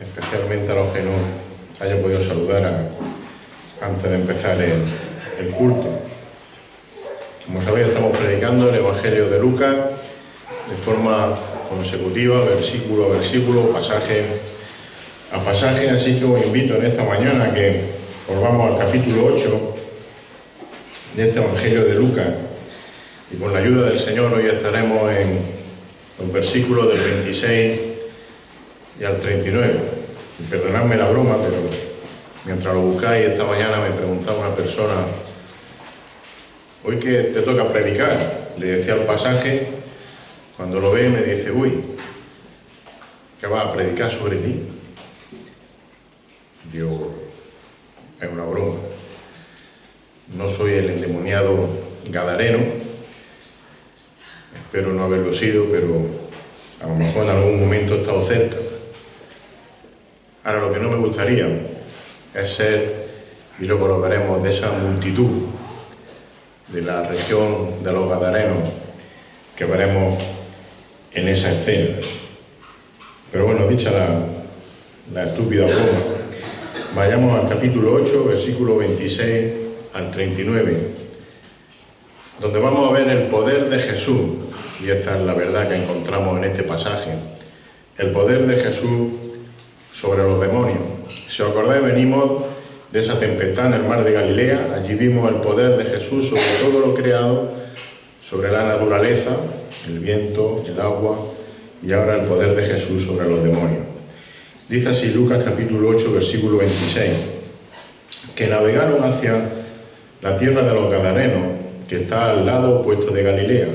especialmente a los que no hayan podido saludar antes de empezar el culto. Como sabéis, estamos predicando el Evangelio de Lucas de forma consecutiva, versículo a versículo, pasaje a pasaje, así que os invito en esta mañana a que volvamos al capítulo 8 de este Evangelio de Lucas, y con la ayuda del Señor hoy estaremos en los versículos del 26 y al 39. Y perdonadme la broma, pero mientras lo buscáis esta mañana me preguntaba una persona: hoy que te toca predicar, le decía el pasaje, cuando lo ve me dice: uy, ¿qué vas a predicar sobre ti? Digo, es una broma. No soy el endemoniado gadareno, espero no haberlo sido, pero a lo mejor en algún momento he estado cerca. Ahora, lo que no me gustaría es ser, y luego lo veremos, de esa multitud de la región de los gadarenos que veremos en esa escena. Pero bueno, dicha la estúpida broma, vayamos al capítulo 8, versículo 26 al 39, donde vamos a ver el poder de Jesús, y esta es la verdad que encontramos en este pasaje, el poder de Jesús sobre los demonios. Si os acordáis, venimos de esa tempestad en el mar de Galilea. Allí vimos el poder de Jesús sobre todo lo creado, sobre la naturaleza, el viento, el agua, y ahora el poder de Jesús sobre los demonios. Dice así Lucas capítulo 8, versículo 26, que navegaron hacia la tierra de los gadarenos, que está al lado opuesto de Galilea.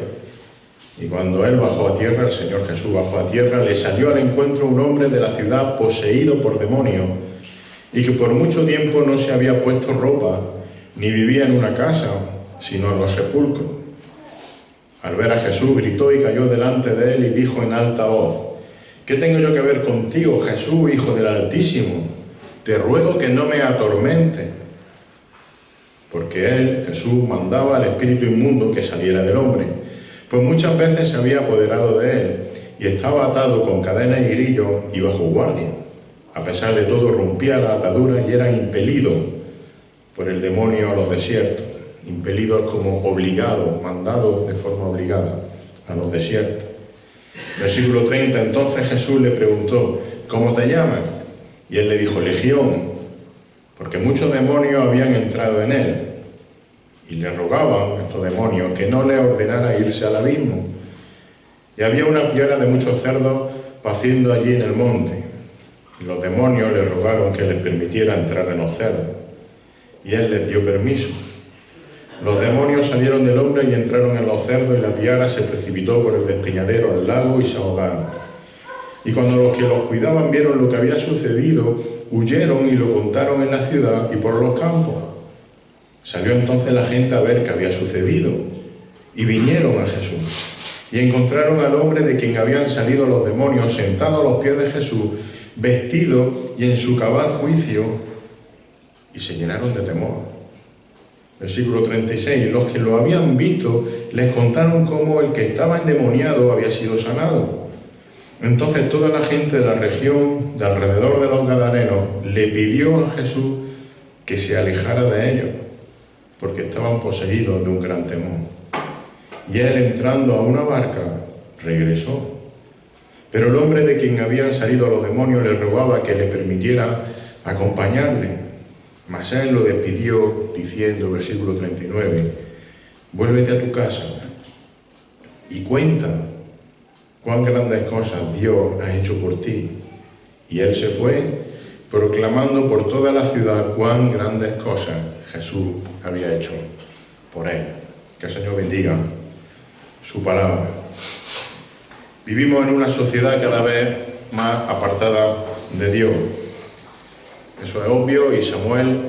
Y cuando él bajó a tierra, el Señor Jesús bajó a tierra, le salió al encuentro un hombre de la ciudad poseído por demonios, y que por mucho tiempo no se había puesto ropa, ni vivía en una casa, sino en los sepulcros. Al ver a Jesús, gritó y cayó delante de él y dijo en alta voz: ¿qué tengo yo que ver contigo, Jesús, Hijo del Altísimo? Te ruego que no me atormentes. Porque él, Jesús, mandaba al espíritu inmundo que saliera del hombre, pues muchas veces se había apoderado de él, y estaba atado con cadenas y grillos y bajo guardia. A pesar de todo, rompía la atadura y era impelido por el demonio a los desiertos. Impelido es como obligado, mandado de forma obligada a los desiertos. Versículo 30, entonces Jesús le preguntó: ¿cómo te llamas? Y él le dijo: Legión, porque muchos demonios habían entrado en él. Y le rogaban estos demonios que no le ordenara irse al abismo. Y había una piara de muchos cerdos paciendo allí en el monte. Y los demonios le rogaron que les permitiera entrar en los cerdos. Y él les dio permiso. Los demonios salieron del hombre y entraron en los cerdos, y la piara se precipitó por el despeñadero al lago y se ahogaron. Y cuando los que los cuidaban vieron lo que había sucedido, huyeron y lo contaron en la ciudad y por los campos. Salió entonces la gente a ver qué había sucedido, y vinieron a Jesús, y encontraron al hombre de quien habían salido los demonios sentado a los pies de Jesús, vestido y en su cabal juicio, y se llenaron de temor. Versículo 36, los que lo habían visto les contaron cómo el que estaba endemoniado había sido sanado. Entonces toda la gente de la región de alrededor de los gadarenos le pidió a Jesús que se alejara de ellos, porque estaban poseídos de un gran temor. Y él, entrando a una barca, regresó. Pero el hombre de quien habían salido los demonios le rogaba que le permitiera acompañarle. Mas él lo despidió diciendo, versículo 39, vuélvete a tu casa y cuenta cuán grandes cosas Dios ha hecho por ti. Y él se fue, proclamando por toda la ciudad cuán grandes cosas Jesús había hecho por él. Que el Señor bendiga su palabra. Vivimos en una sociedad cada vez más apartada de Dios. Eso es obvio, y Samuel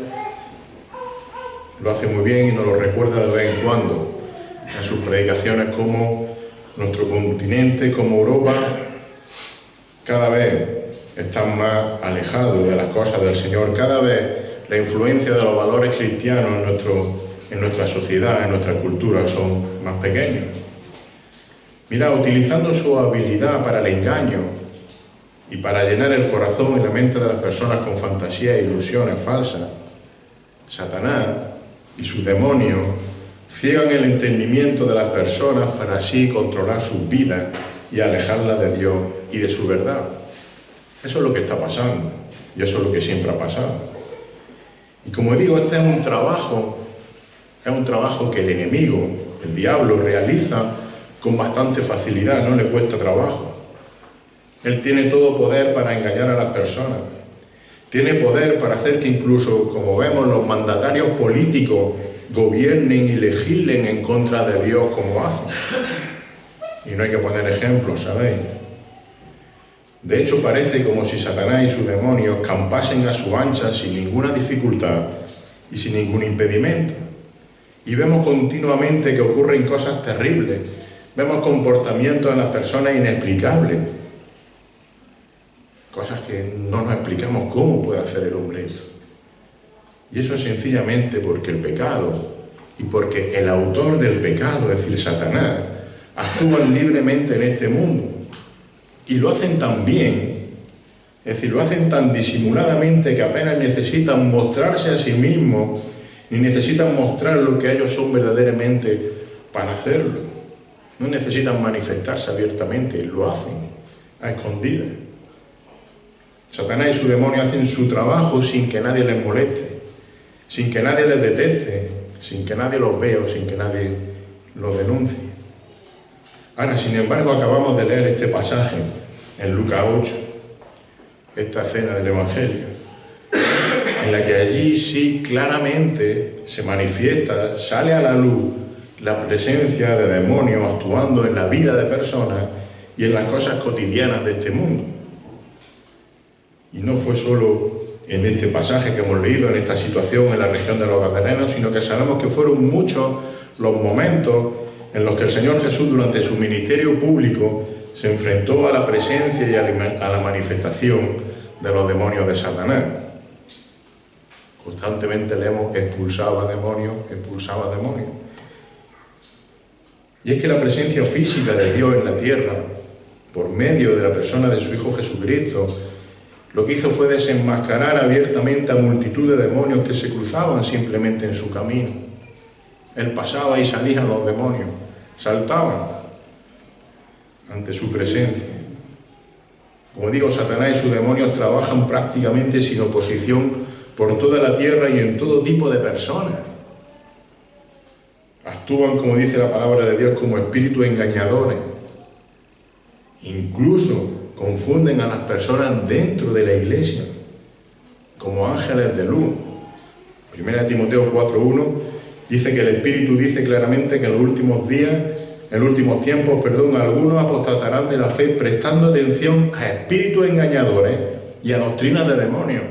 lo hace muy bien y nos lo recuerda de vez en cuando en sus predicaciones, como nuestro continente, como Europa, cada vez están más alejados de las cosas del Señor. Cada vez la influencia de los valores cristianos en nuestra sociedad, en nuestra cultura, son más pequeños. Mira, utilizando su habilidad para el engaño, y para llenar el corazón y la mente de las personas con fantasías e ilusiones falsas, Satanás y sus demonios ciegan el entendimiento de las personas para así controlar sus vidas y alejarlas de Dios y de su verdad. Eso es lo que está pasando, y eso es lo que siempre ha pasado. Y como digo, este es un trabajo que el enemigo, el diablo, realiza con bastante facilidad, no le cuesta trabajo. Él tiene todo poder para engañar a las personas. Tiene poder para hacer que incluso, como vemos, los mandatarios políticos gobiernen y legislen en contra de Dios como hacen. Y no hay que poner ejemplos, ¿sabéis? De hecho, parece como si Satanás y sus demonios campasen a su ancha sin ninguna dificultad y sin ningún impedimento. Y vemos continuamente que ocurren cosas terribles. Vemos comportamientos en las personas inexplicables. Cosas que no nos explicamos cómo puede hacer el hombre esto. Y eso es sencillamente porque el pecado y porque el autor del pecado, es decir, Satanás, actúan libremente en este mundo. Y lo hacen tan bien, es decir, lo hacen tan disimuladamente que apenas necesitan mostrarse a sí mismos, ni necesitan mostrar lo que ellos son verdaderamente para hacerlo. No necesitan manifestarse abiertamente, lo hacen a escondidas. Satanás y su demonio hacen su trabajo sin que nadie les moleste, sin que nadie les detecte, sin que nadie los vea o sin que nadie los denuncie. Ahora, sin embargo, acabamos de leer este pasaje en Lucas 8, esta escena del Evangelio, en la que allí sí claramente se manifiesta, sale a la luz la presencia de demonios actuando en la vida de personas y en las cosas cotidianas de este mundo. Y no fue solo en este pasaje que hemos leído, en esta situación en la región de los Gadarenos, sino que sabemos que fueron muchos los momentos en los que el Señor Jesús, durante su ministerio público, se enfrentó a la presencia y a la manifestación de los demonios de Satanás. Constantemente leemos: expulsaba demonios, expulsaba demonios. Y es que la presencia física de Dios en la tierra, por medio de la persona de su Hijo Jesucristo, lo que hizo fue desenmascarar abiertamente a multitud de demonios que se cruzaban simplemente en su camino. Él pasaba y salían los demonios, saltaban ante su presencia. Como digo, Satanás y sus demonios trabajan prácticamente sin oposición por toda la tierra y en todo tipo de personas. Actúan, como dice la palabra de Dios, como espíritus engañadores. Incluso confunden a las personas dentro de la iglesia como ángeles de luz. 1 Timoteo 4:1 dice que el Espíritu dice claramente que en los últimos días, en los últimos tiempos, algunos apostatarán de la fe prestando atención a espíritus engañadores y a doctrinas de demonios.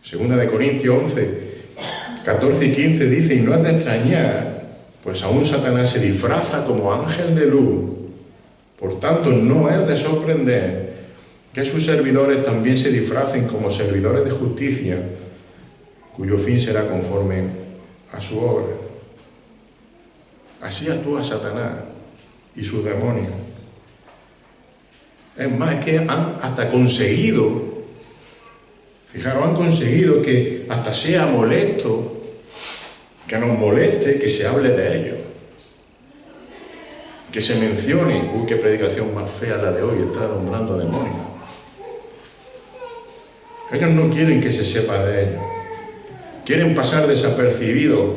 2 Corintios 11, 14 y 15 dice: y no es de extrañar, pues aún Satanás se disfraza como ángel de luz. Por tanto, no es de sorprender que sus servidores también se disfracen como servidores de justicia, cuyo fin será conforme a su obra. Así actúa Satanás y sus demonios. Es más, es que han hasta conseguido, fijaros, han conseguido que hasta sea molesto, que nos moleste que se hable de ellos. Que se mencione, uy, qué predicación más fea la de hoy, está nombrando demonios. Ellos no quieren que se sepa de ellos. Quieren pasar desapercibidos.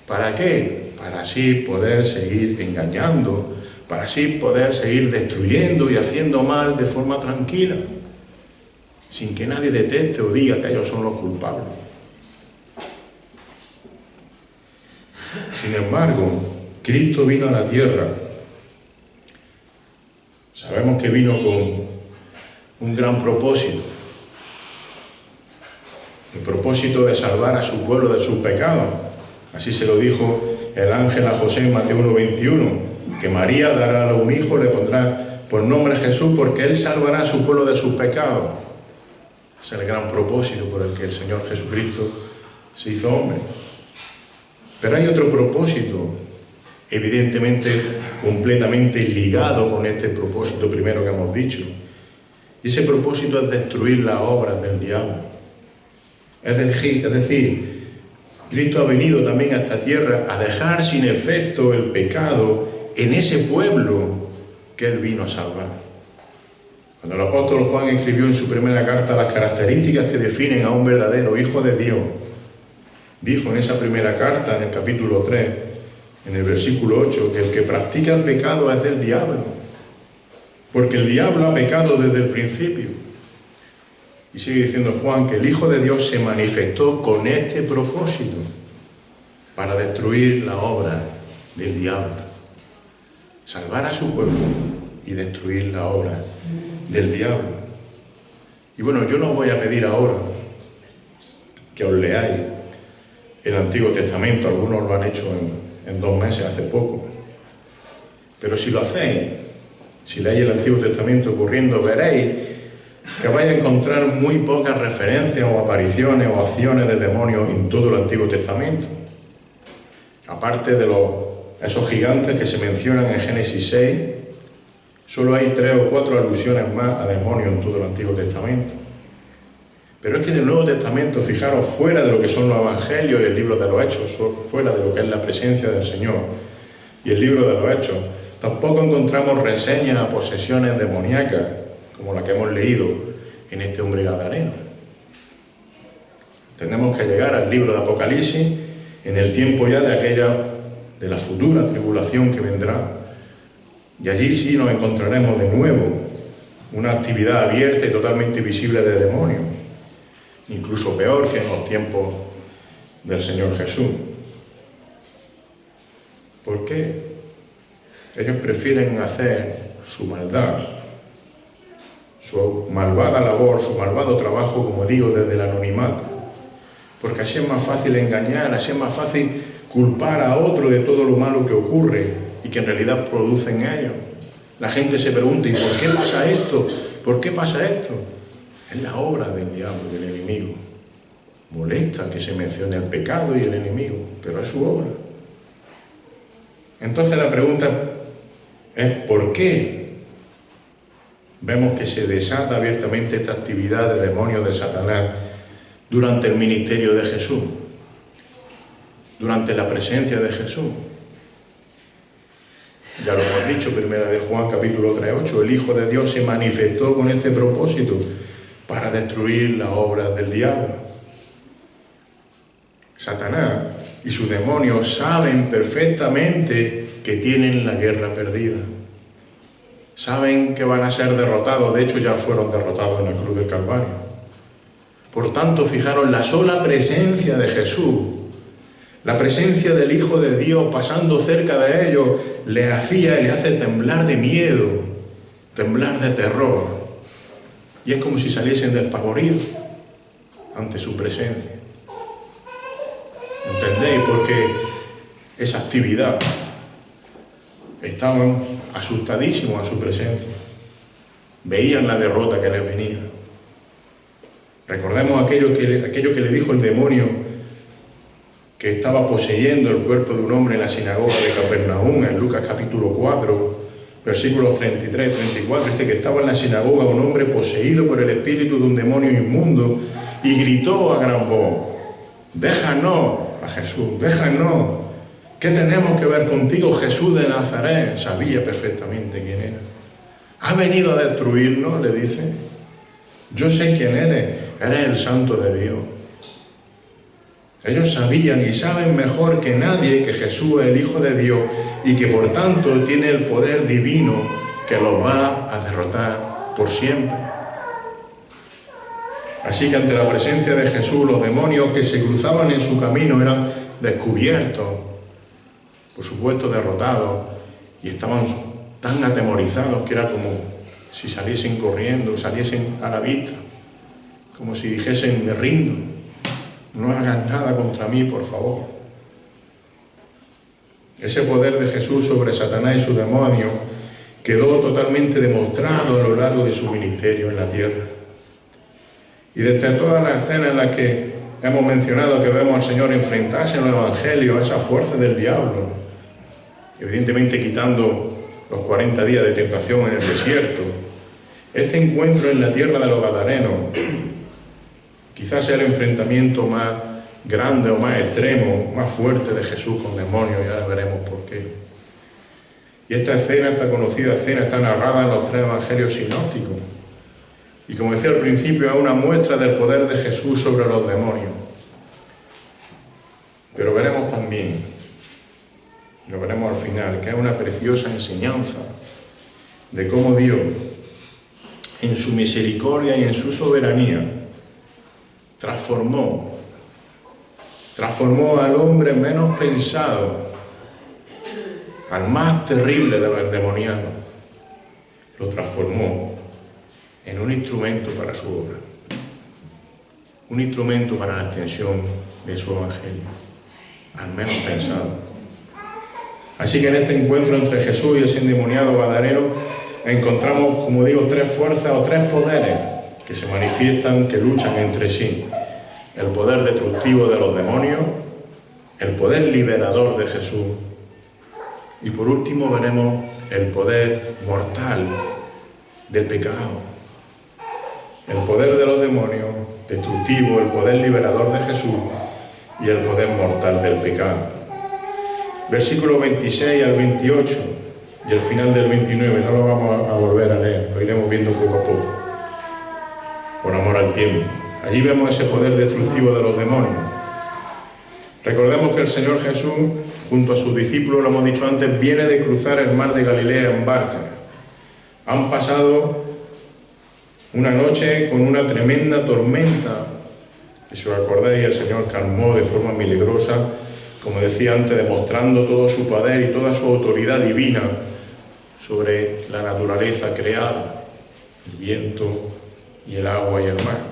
¿Para qué? Para así poder seguir engañando, para así poder seguir destruyendo y haciendo mal de forma tranquila, sin que nadie detecte o diga que ellos son los culpables. Sin embargo, Cristo vino a la tierra. Sabemos que vino con un gran propósito, el propósito de salvar a su pueblo de sus pecados. Así se lo dijo el ángel a José en Mateo 1:21, que María dará a un hijo, le pondrá por nombre Jesús, porque él salvará a su pueblo de sus pecados. Es el gran propósito por el que el Señor Jesucristo se hizo hombre. Pero hay otro propósito, evidentemente completamente ligado con este propósito primero que hemos dicho, Y ese propósito es destruir las obras del diablo. Es decir, Cristo ha venido también a esta tierra a dejar sin efecto el pecado en ese pueblo que Él vino a salvar. Cuando el apóstol Juan escribió en su primera carta las características que definen a un verdadero hijo de Dios, dijo en esa primera carta, en el capítulo 3, en el versículo 8, que el que practica el pecado es del diablo, porque el diablo ha pecado desde el principio. Y sigue diciendo Juan que el Hijo de Dios se manifestó con este propósito, para destruir la obra del diablo, salvar a su pueblo y destruir la obra del diablo. Y bueno, yo no voy a pedir ahora que os leáis el Antiguo Testamento, algunos lo han hecho en 2 meses, hace poco, pero si lo hacéis, si leéis el Antiguo Testamento corriendo, veréis que vais a encontrar muy pocas referencias o apariciones o acciones de demonios en todo el Antiguo Testamento. Aparte de esos gigantes que se mencionan en Génesis 6, solo hay 3 o 4 alusiones más a demonios en todo el Antiguo Testamento. Pero es que en el Nuevo Testamento, fijaros, fuera de lo que son los Evangelios y el libro de los Hechos, fuera de lo que es la presencia del Señor y el libro de los Hechos, tampoco encontramos reseñas a posesiones demoníacas, como la que hemos leído en este hombre gadareno. Tenemos que llegar al libro de Apocalipsis en el tiempo ya de la futura tribulación que vendrá, y allí sí nos encontraremos de nuevo una actividad abierta y totalmente visible de demonios, incluso peor que en los tiempos del Señor Jesús. ¿Por qué? Ellos prefieren hacer su maldad, su malvada labor, su malvado trabajo, como digo, desde el anonimato, porque así es más fácil engañar, así es más fácil culpar a otro de todo lo malo que ocurre y que en realidad producen ellos. La gente se pregunta, ¿y por qué pasa esto? ¿Por qué pasa esto? Es la obra del diablo, del enemigo. Molesta que se mencione el pecado y el enemigo, pero es su obra. Entonces la pregunta es ¿por qué vemos que se desata abiertamente esta actividad de demonios de Satanás durante el ministerio de Jesús, durante la presencia de Jesús? Ya lo hemos dicho, primera de Juan capítulo 3:8, el Hijo de Dios se manifestó con este propósito para destruir la obra del diablo. Satanás y sus demonios saben perfectamente que tienen la guerra perdida. Saben que van a ser derrotados, de hecho ya fueron derrotados en la cruz del Calvario. Por tanto, fijaros, la sola presencia de Jesús, la presencia del Hijo de Dios pasando cerca de ellos, le hace temblar de miedo, temblar de terror. Y es como si saliesen despavoridos ante su presencia. ¿Entendéis por qué esa actividad? Estaban asustadísimos a su presencia. Veían la derrota que les venía. Recordemos aquello que le dijo el demonio que estaba poseyendo el cuerpo de un hombre en la sinagoga de Capernaum, en Lucas capítulo 4, versículos 33 y 34. Dice que estaba en la sinagoga un hombre poseído por el espíritu de un demonio inmundo y gritó a gran voz: déjanos, a Jesús, déjanos. ¿Qué tenemos que ver contigo, Jesús de Nazaret? Sabía perfectamente quién era. ¿Ha venido a destruirnos?, le dice. Yo sé quién eres el Santo de Dios. Ellos sabían y saben mejor que nadie que Jesús es el Hijo de Dios y que por tanto tiene el poder divino que los va a derrotar por siempre. Así que ante la presencia de Jesús, los demonios que se cruzaban en su camino eran descubiertos, por supuesto derrotados, y estaban tan atemorizados que era como si saliesen corriendo, saliesen a la vista, como si dijesen: me rindo, no hagas nada contra mí, por favor. Ese poder de Jesús sobre Satanás y sus demonios quedó totalmente demostrado a lo largo de su ministerio en la tierra. Y desde todas las escenas en las que hemos mencionado que vemos al Señor enfrentarse en el Evangelio a esa fuerza del diablo, evidentemente quitando los 40 días de tentación en el desierto, Este encuentro en la tierra de los Gadarenos quizás sea el enfrentamiento más grande o más extremo, más fuerte de Jesús con demonios, y ahora veremos por qué. Y esta escena, esta conocida escena, está narrada en los 3 evangelios sinópticos. Y como decía al principio, es una muestra del poder de Jesús sobre los demonios. Pero veremos también, lo veremos al final, que es una preciosa enseñanza de cómo Dios, en su misericordia y en su soberanía, transformó al hombre menos pensado, al más terrible de los endemoniados, lo transformó en un instrumento para su obra, un instrumento para la extensión de su evangelio, al menos pensado. Así que en este encuentro entre Jesús y ese endemoniado gadareno encontramos, como digo, 3 fuerzas o 3 poderes que se manifiestan, que luchan entre sí. El poder destructivo de los demonios, el poder liberador de Jesús y por último veremos el poder mortal del pecado. El poder de los demonios destructivo, el poder liberador de Jesús y el poder mortal del pecado. Versículo 26 al 28 y el final del 29, no lo vamos a volver a leer, lo iremos viendo poco a poco, por amor al tiempo. Allí vemos ese poder destructivo de los demonios. Recordemos que el Señor Jesús, junto a sus discípulos, lo hemos dicho antes, viene de cruzar el mar de Galilea en barca. Han pasado una noche con una tremenda tormenta, que si os acordáis el Señor calmó de forma milagrosa, como decía antes, demostrando todo su poder y toda su autoridad divina sobre la naturaleza creada, el viento y el agua y el mar.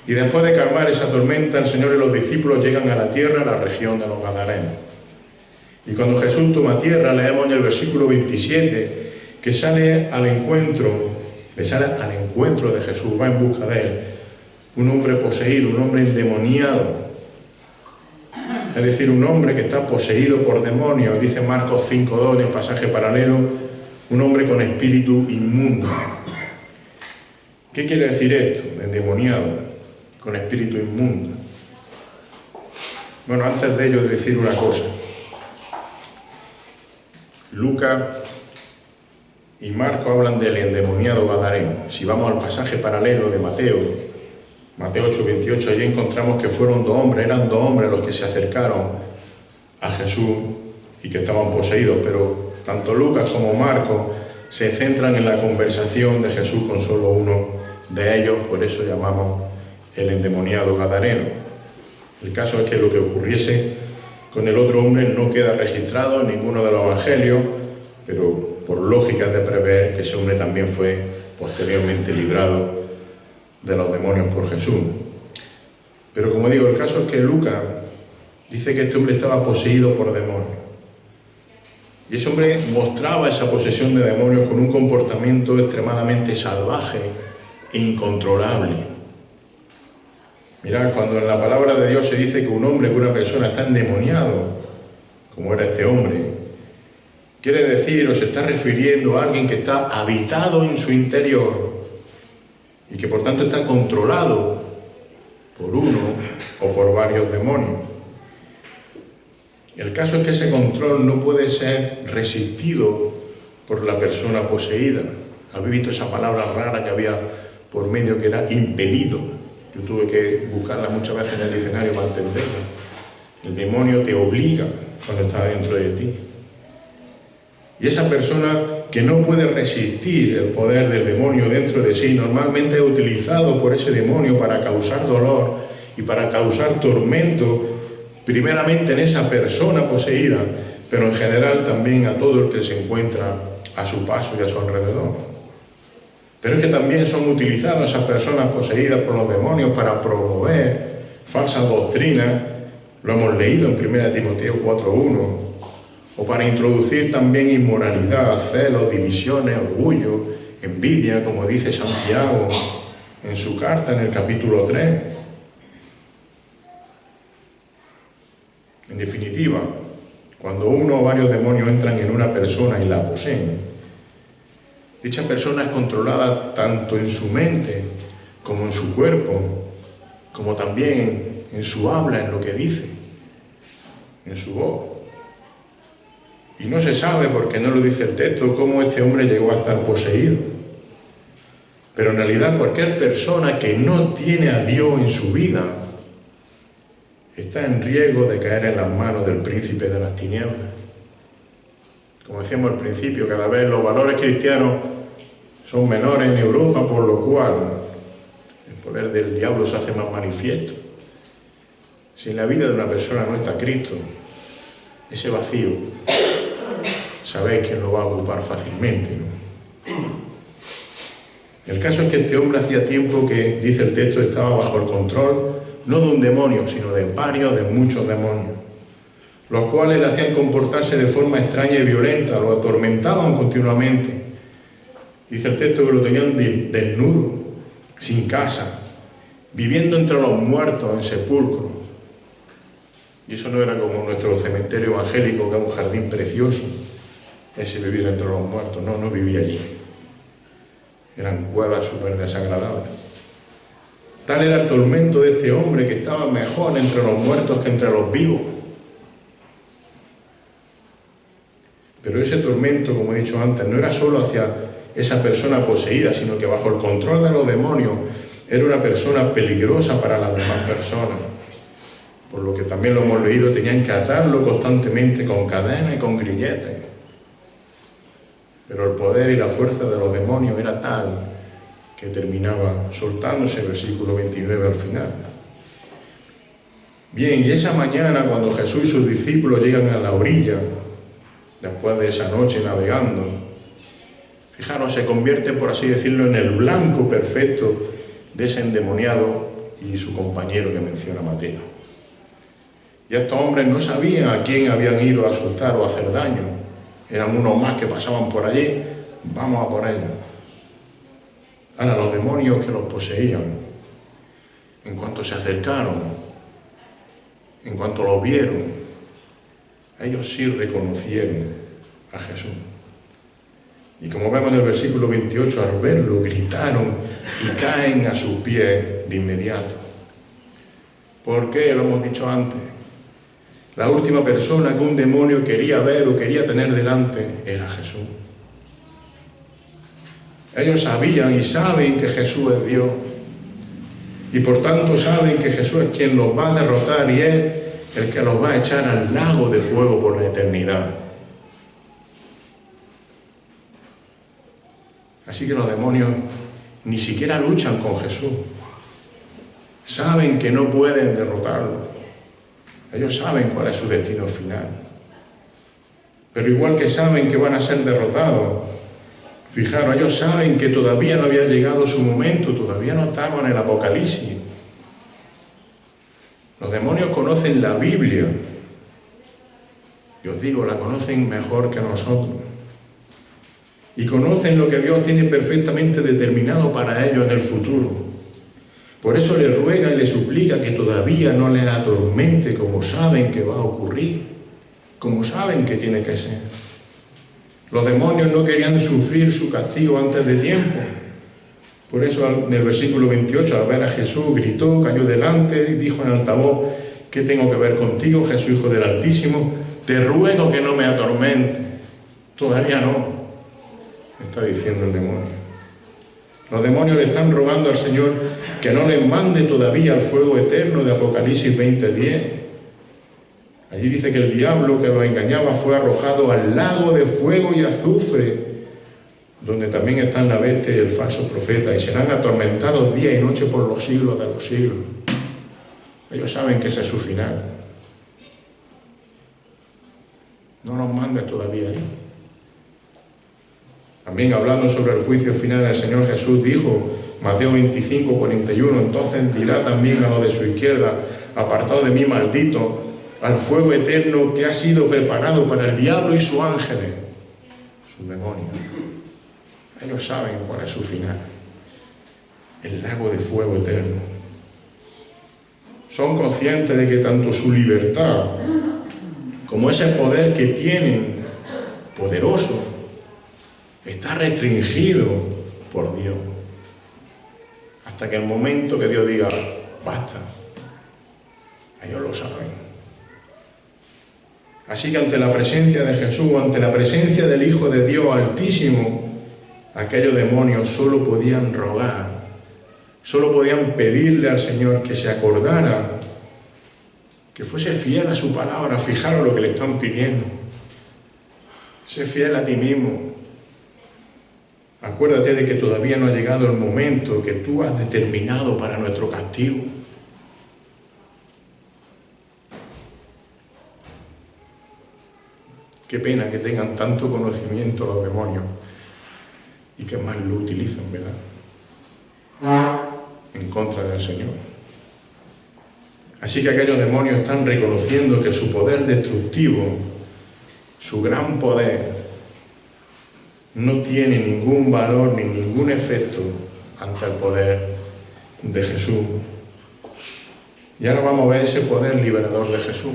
Y después de calmar esa tormenta, el Señor y los discípulos llegan a la tierra, a la región de los Gadarenos. Y cuando Jesús toma tierra, leemos en el versículo 27 que le sale al encuentro de Jesús, va en busca de él, un hombre poseído, un hombre endemoniado. Es decir, un hombre que está poseído por demonios, dice Marcos 5:2 en el pasaje paralelo, un hombre con espíritu inmundo. ¿Qué quiere decir esto? Endemoniado, con espíritu inmundo. Bueno, antes de ello, decir una cosa. Lucas y Marcos hablan del endemoniado gadareno. Si vamos al pasaje paralelo de Mateo 8:28, allí encontramos que fueron 2 hombres, eran 2 hombres los que se acercaron a Jesús y que estaban poseídos, pero tanto Lucas como Marcos se centran en la conversación de Jesús con solo uno de ellos, por eso llamamos el endemoniado gadareno. El caso es que lo que ocurriese con el otro hombre no queda registrado en ninguno de los evangelios, pero por lógica es de prever que ese hombre también fue posteriormente librado de los demonios por Jesús. Pero como digo, el caso es que Lucas dice que este hombre estaba poseído por demonios. Y ese hombre mostraba esa posesión de demonios con un comportamiento extremadamente salvaje e incontrolable. Mirad, cuando en la palabra de Dios se dice que un hombre, que una persona está endemoniado, como era este hombre, quiere decir o se está refiriendo a alguien que está habitado en su interior y que por tanto está controlado por uno o por varios demonios. El caso es que ese control no puede ser resistido por la persona poseída. Habéis visto esa palabra rara que había por medio, que era impelido. Yo tuve que buscarla muchas veces en el diccionario para entenderla. El demonio te obliga cuando está dentro de ti. Y esa persona que no puede resistir el poder del demonio dentro de sí, normalmente es utilizado por ese demonio para causar dolor y para causar tormento, primeramente en esa persona poseída, pero en general también a todo el que se encuentra a su paso y a su alrededor. Pero es que también son utilizadas esas personas poseídas por los demonios para promover falsas doctrinas, lo hemos leído en 1 Timoteo 4:1, o para introducir también inmoralidad, celos, divisiones, orgullo, envidia, como dice Santiago en su carta en el capítulo 3. En definitiva, cuando uno o varios demonios entran en una persona y la poseen, Dicha persona es controlada tanto en su mente como en su cuerpo, como también en su habla, en lo que dice, en su voz. Y no se sabe, porque no lo dice el texto, cómo este hombre llegó a estar poseído. Pero en realidad cualquier persona que no tiene a Dios en su vida está en riesgo de caer en las manos del príncipe de las tinieblas. Como decíamos al principio, cada vez los valores cristianos son menores en Europa, por lo cual el poder del diablo se hace más manifiesto. Si en la vida de una persona no está Cristo, ese vacío, sabéis quién lo va a ocupar fácilmente, ¿no? El caso es que este hombre hacía tiempo que, dice el texto, estaba bajo el control, no de un demonio, sino de varios, de muchos demonios, los cuales le hacían comportarse de forma extraña y violenta, lo atormentaban continuamente. Dice el texto que lo tenían desnudo, sin casa, viviendo entre los muertos en sepulcros. Y eso no era como nuestro cementerio evangélico, que es un jardín precioso, ese vivir entre los muertos. No vivía allí. Eran cuevas súper desagradables. Tal era el tormento de este hombre, que estaba mejor entre los muertos que entre los vivos. Pero ese tormento, como he dicho antes, no era solo hacia esa persona poseída, sino que bajo el control de los demonios era una persona peligrosa para las demás personas. Por lo que también lo hemos leído, tenían que atarlo constantemente con cadenas y con grilletes. Pero el poder y la fuerza de los demonios era tal que terminaba soltándose, versículo 29 al final. Bien, y esa mañana, cuando Jesús y sus discípulos llegan a la orilla, después de esa noche navegando, fijaros, se convierte, por así decirlo, en el blanco perfecto de ese endemoniado y su compañero que menciona Mateo. Y estos hombres no sabían a quién habían ido a asustar o a hacer daño. Eran unos más que pasaban por allí, vamos a por ellos. Ahora, los demonios que los poseían, en cuanto se acercaron, en cuanto los vieron, ellos sí reconocieron a Jesús. Y como vemos en el versículo 28, al verlo, gritaron y caen a sus pies de inmediato. ¿Por qué? Lo hemos dicho antes. La última persona que un demonio quería ver o quería tener delante era Jesús. Ellos sabían y saben que Jesús es Dios. Y por tanto saben que Jesús es quien los va a derrotar y es el que los va a echar al lago de fuego por la eternidad. Así que los demonios ni siquiera luchan con Jesús. Saben que no pueden derrotarlo. Ellos saben cuál es su destino final. Pero igual que saben que van a ser derrotados, fijaros, ellos saben que todavía no había llegado su momento, todavía no estamos en el Apocalipsis. Los demonios conocen la Biblia. Y os digo, la conocen mejor que nosotros. Y conocen lo que Dios tiene perfectamente determinado para ellos en el futuro. Por eso le ruega y le suplica que todavía no les atormente, como saben que va a ocurrir, como saben que tiene que ser. Los demonios no querían sufrir su castigo antes de tiempo. Por eso en el versículo 28, al ver a Jesús, gritó, cayó delante y dijo en altavoz: ¿qué tengo que ver contigo, Jesús, Hijo del Altísimo? Te ruego que no me atormente. Todavía no, está diciendo el demonio. Los demonios le están rogando al Señor que no les mande todavía al fuego eterno de Apocalipsis 20:10. Allí dice que el diablo que los engañaba fue arrojado al lago de fuego y azufre, donde también están la bestia y el falso profeta, y serán atormentados día y noche por los siglos de los siglos. Ellos saben que ese es su final. No nos mandes todavía ahí. También hablando sobre el juicio final, el Señor Jesús dijo, Mateo 25:41, entonces dirá también a los de su izquierda: apartado de mí, maldito, al fuego eterno que ha sido preparado para el diablo y sus ángeles, sus demonios. Ellos saben cuál es su final, el lago de fuego eterno. Son conscientes de que tanto su libertad como ese poder que tienen, poderoso, está restringido por Dios. Hasta que el momento que Dios diga, basta, ellos lo saben. Así que ante la presencia de Jesús, ante la presencia del Hijo de Dios Altísimo, aquellos demonios solo podían rogar, solo podían pedirle al Señor que se acordara, que fuese fiel a su palabra. Fijaros lo que le están pidiendo. Sé fiel a ti mismo. Acuérdate de que todavía no ha llegado el momento que tú has determinado para nuestro castigo. Qué pena que tengan tanto conocimiento los demonios y que más lo utilizan, ¿verdad? En contra del Señor. Así que aquellos demonios están reconociendo que su poder destructivo, su gran poder, no tiene ningún valor ni ningún efecto ante el poder de Jesús. Y ahora vamos a ver ese poder liberador de Jesús.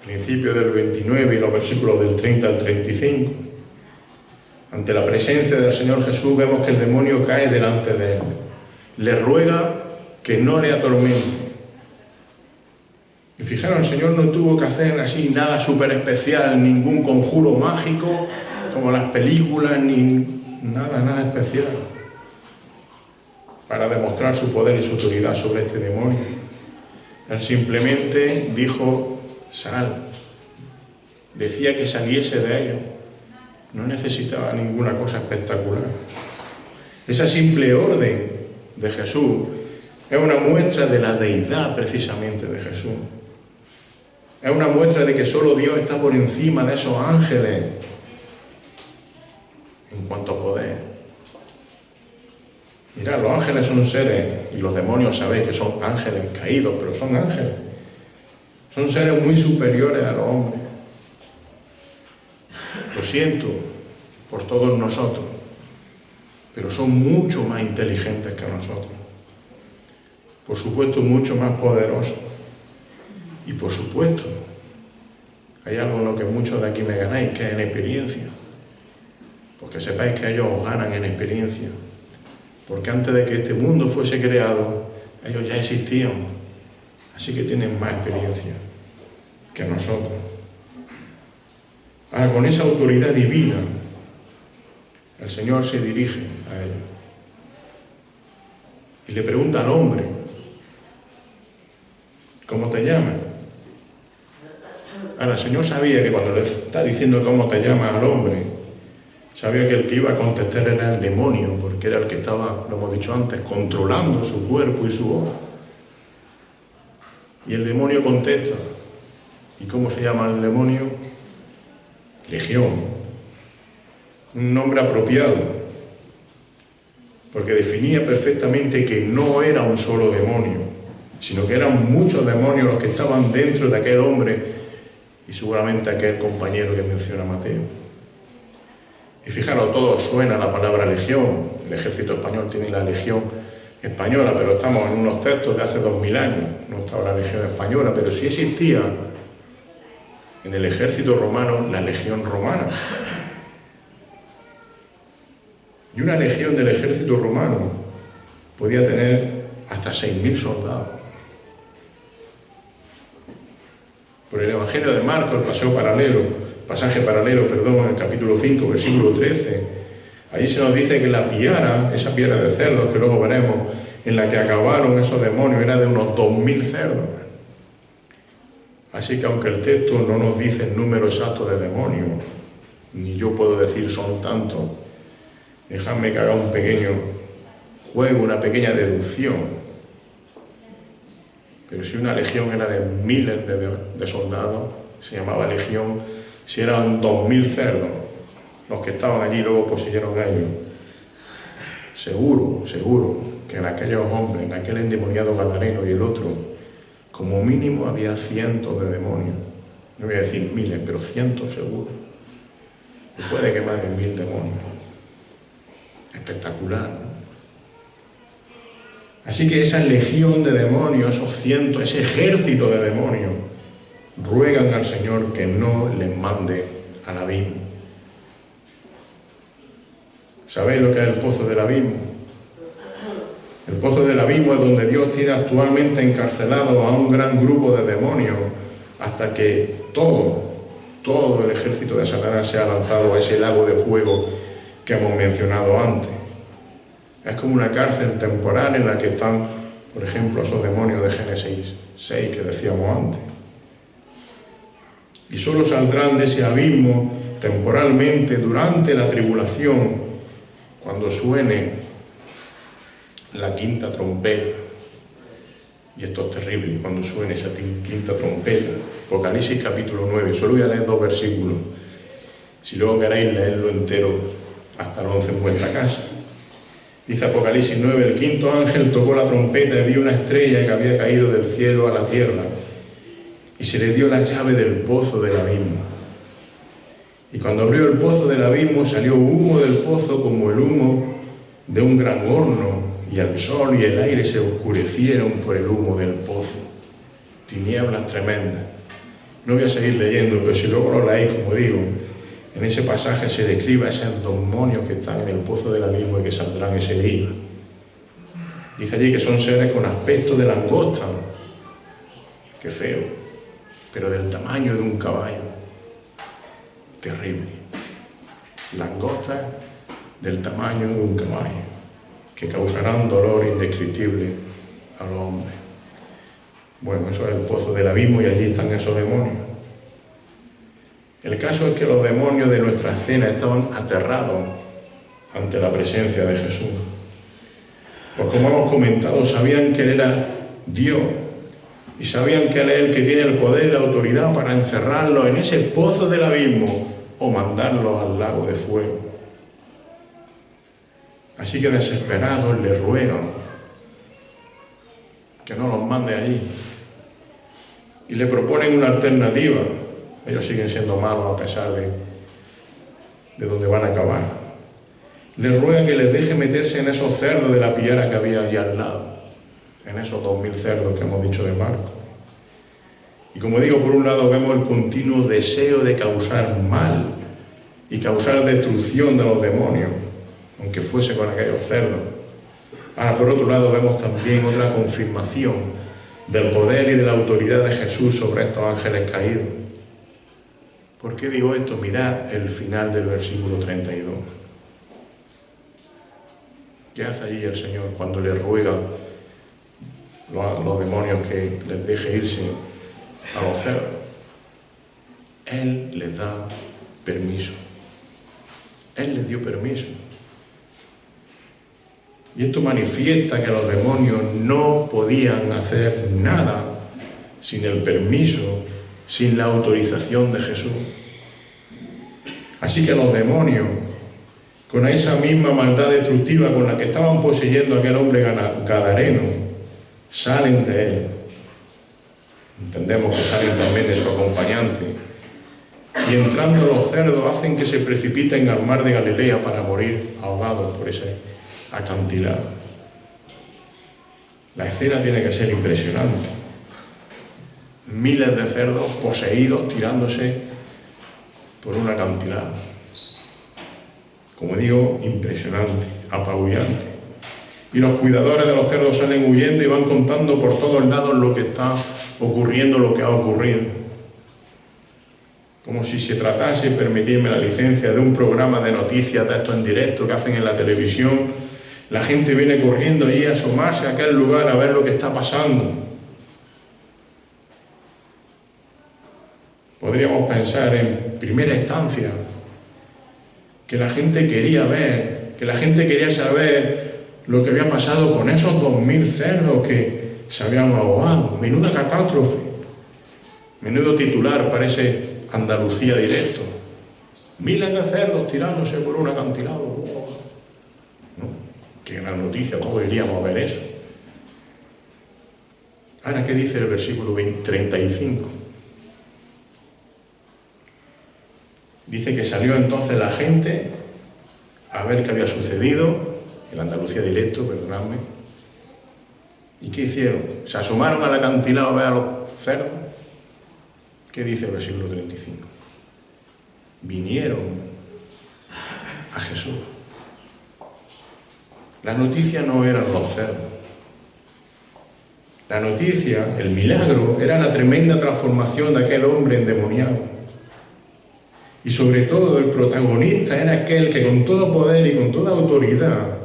Principio del 29 y los versículos del 30 al 35. Ante la presencia del Señor Jesús vemos que el demonio cae delante de él. Le ruega que no le atormente. Y fijaros, el Señor no tuvo que hacer así nada súper especial, ningún conjuro mágico, como las películas, ni nada especial, para demostrar su poder y su autoridad sobre este demonio. Él simplemente dijo, sal. Decía que saliese de ello. No necesitaba ninguna cosa espectacular. Esa simple orden de Jesús es una muestra de la deidad precisamente de Jesús. Es una muestra de que solo Dios está por encima de esos ángeles en cuanto a poder. Mirad, los ángeles son seres, y los demonios sabéis que son ángeles caídos, pero son ángeles. Son seres muy superiores a los hombres. Lo siento por todos nosotros, pero son mucho más inteligentes que nosotros. Por supuesto, mucho más poderosos. Y por supuesto, hay algo en lo que muchos de aquí me ganáis, que es en experiencia. Porque sepáis que ellos os ganan en experiencia. Porque antes de que este mundo fuese creado, ellos ya existían. Así que tienen más experiencia que nosotros. Ahora, con esa autoridad divina, el Señor se dirige a ellos. Y le pregunta al hombre, ¿cómo te llamas? Ahora, el Señor sabía que cuando le está diciendo cómo te llamas al hombre, sabía que el que iba a contestar era el demonio, porque era el que estaba, lo hemos dicho antes, controlando su cuerpo y su voz. Y el demonio contesta. ¿Y cómo se llama el demonio? Legión. Un nombre apropiado, porque definía perfectamente que no era un solo demonio, sino que eran muchos demonios los que estaban dentro de aquel hombre y seguramente aquel compañero que menciona Mateo. Y fijaros, todo suena la palabra legión. El ejército español tiene la legión española, pero estamos en unos textos de hace 2000 años. No estaba la legión española, pero sí existía en el ejército romano la legión romana. Y una legión del ejército romano podía tener hasta 6.000 soldados. Por el Evangelio de Marcos, el pasaje paralelo, en el capítulo 5, versículo 13, ahí se nos dice que la piara, esa piara de cerdos que luego veremos, en la que acabaron esos demonios, era de unos 2.000 cerdos. Así que aunque el texto no nos dice el número exacto de demonios, ni yo puedo decir son tantos, dejadme que haga un pequeño juego, una pequeña deducción. Pero si una legión era de miles de soldados, se llamaba legión. Si eran 2.000 cerdos los que estaban allí, luego poseyeron a ellos, seguro que en aquellos hombres, en aquel endemoniado gadareno y el otro, como mínimo había cientos de demonios. No voy a decir miles, pero cientos seguro. Y puede que más de 1.000 demonios. Espectacular, ¿no? Así que esa legión de demonios, esos cientos, ese ejército de demonios, ruegan al Señor que no les mande al abismo, ¿Sabéis lo que es el pozo del abismo? El pozo del abismo es donde Dios tiene actualmente encarcelado a un gran grupo de demonios hasta que todo el ejército de Satanás sea lanzado a ese lago de fuego que hemos mencionado antes. Es como una cárcel temporal en la que están, por ejemplo, esos demonios de Génesis 6 que decíamos antes. Y solo saldrán de ese abismo temporalmente durante la tribulación, cuando suene la quinta trompeta. Y esto es terrible, cuando suene esa quinta trompeta. Apocalipsis capítulo 9, solo voy a leer 2 versículos. Si luego queréis leerlo entero hasta el 11 en vuestra casa. Dice Apocalipsis 9, el quinto ángel tocó la trompeta y vio una estrella que había caído del cielo a la tierra, y se le dio la llave del pozo del abismo. Y cuando abrió el pozo del abismo, salió humo del pozo como el humo de un gran horno, y el sol y el aire se oscurecieron por el humo del pozo. Tinieblas tremendas. No voy a seguir leyendo, pero si luego lo leéis, como digo, en ese pasaje se describe a esos demonios que están en el pozo del abismo y que saldrán ese día. Dice allí que son seres con aspecto de langosta. Qué feo, pero del tamaño de un caballo. Terrible. Langostas del tamaño de un caballo, que causarán dolor indescriptible a los hombres. Bueno, eso es el pozo del abismo y allí están esos demonios. El caso es que los demonios de nuestra escena estaban aterrados ante la presencia de Jesús. Pues como hemos comentado, sabían que Él era Dios y sabían que Él es el que tiene el poder y la autoridad para encerrarlos en ese pozo del abismo o mandarlos al lago de fuego. Así que desesperados le ruegan que no los mande allí y le proponen una alternativa. Ellos siguen siendo malos a pesar de donde van a acabar. Les ruega que les deje meterse en esos cerdos de la piara que había allí al lado, en esos 2000 cerdos que hemos dicho de Marcos. Y como digo, por un lado vemos el continuo deseo de causar mal y causar destrucción de los demonios, aunque fuese con aquellos cerdos. Ahora, por otro lado, vemos también otra confirmación del poder y de la autoridad de Jesús sobre estos ángeles caídos. ¿Por qué digo esto? Mirad el final del versículo 32. ¿Qué hace allí el Señor cuando le ruega a los demonios que les deje irse a los cerdos? Él les da permiso. Él les dio permiso. Y esto manifiesta que los demonios no podían hacer nada sin el permiso, sin la autorización de Jesús. Así que los demonios, con esa misma maldad destructiva con la que estaban poseyendo a aquel hombre gadareno, salen de él. Entendemos que salen también de su acompañante. Y entrando los cerdos hacen que se precipiten al mar de Galilea para morir ahogados por ese acantilado. La escena tiene que ser impresionante. Miles de cerdos poseídos tirándose por un acantilado. Como digo, impresionante, apabullante. Y los cuidadores de los cerdos salen huyendo y van contando por todos lados lo que está ocurriendo, lo que ha ocurrido. Como si se tratase, permitirme la licencia, de un programa de noticias de esto en directo que hacen en la televisión. La gente viene corriendo allí a asomarse a aquel lugar a ver lo que está pasando. Podríamos pensar en primera instancia que la gente quería ver, que la gente quería saber lo que había pasado con esos 2000 cerdos que se habían ahogado. Menuda catástrofe, menudo titular para ese Andalucía directo. Miles de cerdos tirándose por un acantilado. ¡Wow! ¿No? Qué gran noticia, todos iríamos a ver eso. Ahora, ¿qué dice el versículo 35? Dice que salió entonces la gente a ver qué había sucedido, el Andalucía directo, perdonadme. ¿Y qué hicieron? ¿Se asomaron al acantilado a ver a los cerdos? ¿Qué dice el versículo 35? Vinieron a Jesús. La noticia no eran los cerdos. La noticia, el milagro, era la tremenda transformación de aquel hombre endemoniado. Y sobre todo el protagonista era aquel que con todo poder y con toda autoridad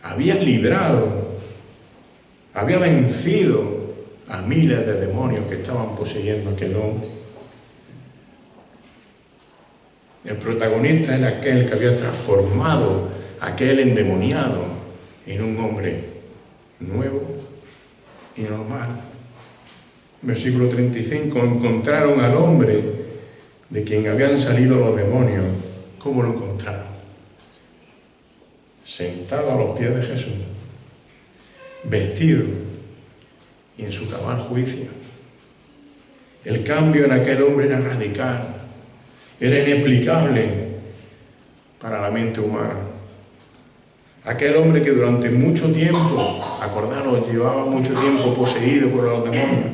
había librado, había vencido a miles de demonios que estaban poseyendo a aquel hombre. El protagonista era aquel que había transformado a aquel endemoniado en un hombre nuevo y normal. Versículo 35, encontraron al hombre de quien habían salido los demonios. ¿Cómo lo encontraron? Sentado a los pies de Jesús, vestido y en su cabal juicio. El cambio en aquel hombre era radical, era inexplicable para la mente humana. Aquel hombre que durante mucho tiempo, acordaros, llevaba mucho tiempo poseído por los demonios.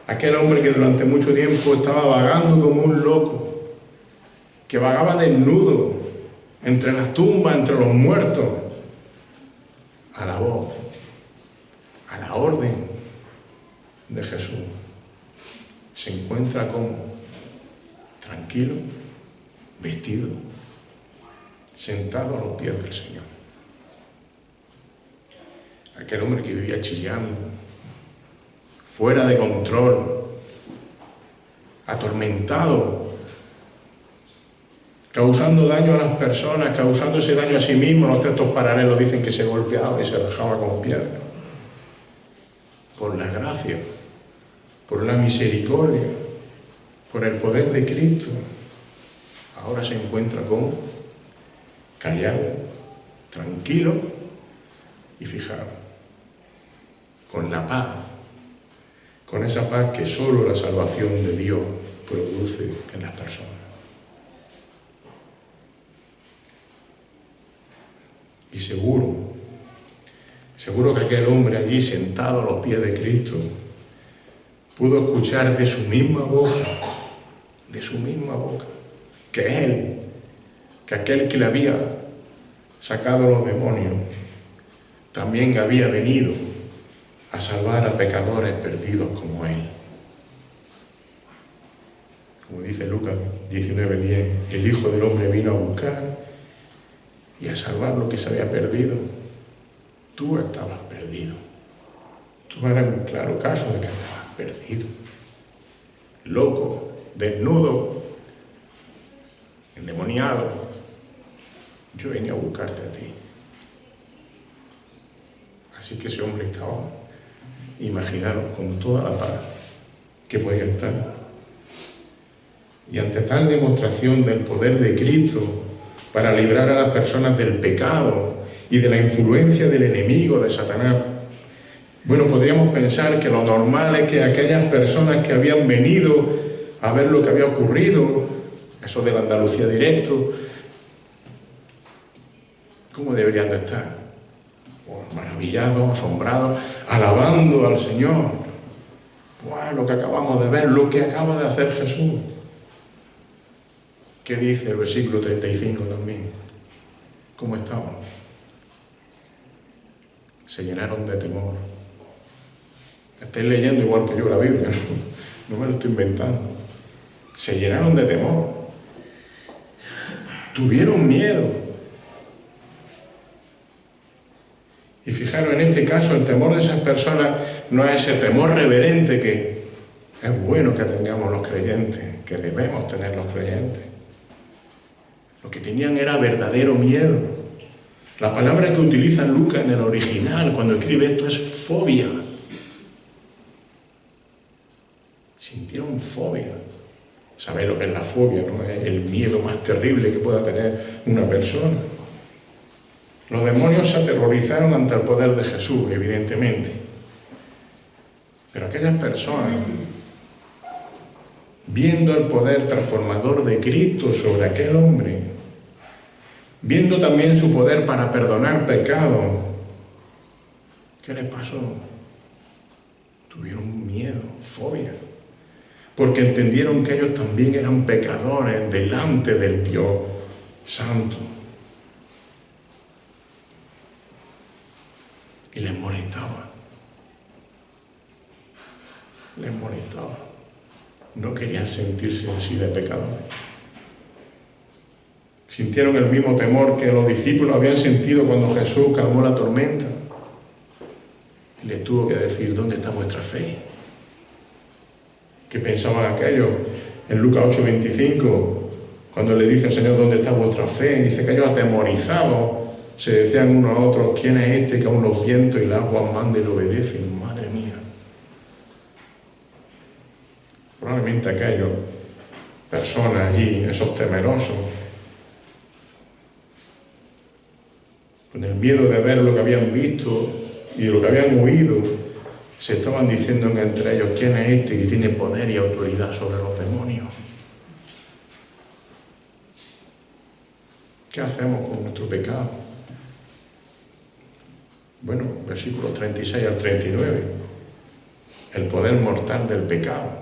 Aquel hombre que durante mucho tiempo estaba vagando como un loco, que vagaba desnudo entre las tumbas, entre los muertos, a la voz, a la orden de Jesús. Se encuentra como tranquilo, vestido, sentado a los pies del Señor. Aquel hombre que vivía chillando, fuera de control, atormentado, causando daño a las personas, causándose daño a sí mismo. Los textos paralelos dicen que se golpeaba y se rajaba con piedras. Por la gracia, por la misericordia, por el poder de Cristo, ahora se encuentra como callado, tranquilo y fijado, con la paz, con esa paz que solo la salvación de Dios produce en las personas. Y seguro que aquel hombre allí sentado a los pies de Cristo pudo escuchar de su misma boca, que Él, que aquel que le había sacado los demonios, también había venido a salvar a pecadores perdidos como Él. Como dice Lucas 19:10, el Hijo del Hombre vino a buscar y a salvar lo que se había perdido. Tú estabas perdido. Tú eras un claro caso de que estabas perdido, loco, desnudo, endemoniado. Yo venía a buscarte a ti. Así que ese hombre estaba, imaginaros, con toda la paz que podía estar. Y ante tal demostración del poder de Cristo para librar a las personas del pecado y de la influencia del enemigo, de Satanás, bueno, podríamos pensar que lo normal es que aquellas personas que habían venido a ver lo que había ocurrido, eso del Andalucía directo, ¿cómo deberían de estar? Pues maravillados, asombrados, alabando al Señor. Pues lo que acabamos de ver, lo que acaba de hacer Jesús. ¿Qué dice el versículo 35 también? ¿Cómo estaban? Se llenaron de temor. Estáis leyendo igual que yo la Biblia, no me lo estoy inventando. Se llenaron de temor. Tuvieron miedo. Y fijaros, en este caso, el temor de esas personas no es ese temor reverente que es bueno que tengamos los creyentes, que debemos tener los creyentes. Lo que tenían era verdadero miedo. La palabra que utiliza Lucas en el original cuando escribe esto es fobia. Sintieron fobia. ¿Sabéis lo que es la fobia, no? Es el miedo más terrible que pueda tener una persona. Los demonios se aterrorizaron ante el poder de Jesús, evidentemente. Pero aquellas personas, viendo el poder transformador de Cristo sobre aquel hombre, viendo también su poder para perdonar pecados, ¿qué les pasó? Tuvieron miedo, fobia, porque entendieron que ellos también eran pecadores delante del Dios Santo. Y les molestaba. Les molestaba. No querían sentirse así de pecadores. Sintieron el mismo temor que los discípulos habían sentido cuando Jesús calmó la tormenta. Y les tuvo que decir: ¿dónde está vuestra fe? ¿Qué pensaban aquellos? En Lucas 8:25, cuando le dice al Señor: ¿dónde está vuestra fe? Dice que ellos, atemorizados, se decían unos a otros: ¿quién es este que aún los vientos y el agua manda y le obedecen? Madre mía. Probablemente aquellos personas allí, esos temerosos, con el miedo de ver lo que habían visto y de lo que habían oído, se estaban diciendo entre ellos: ¿quién es este que tiene poder y autoridad sobre los demonios? ¿Qué hacemos con nuestro pecado? Bueno, versículos 36 al 39. El poder mortal del pecado.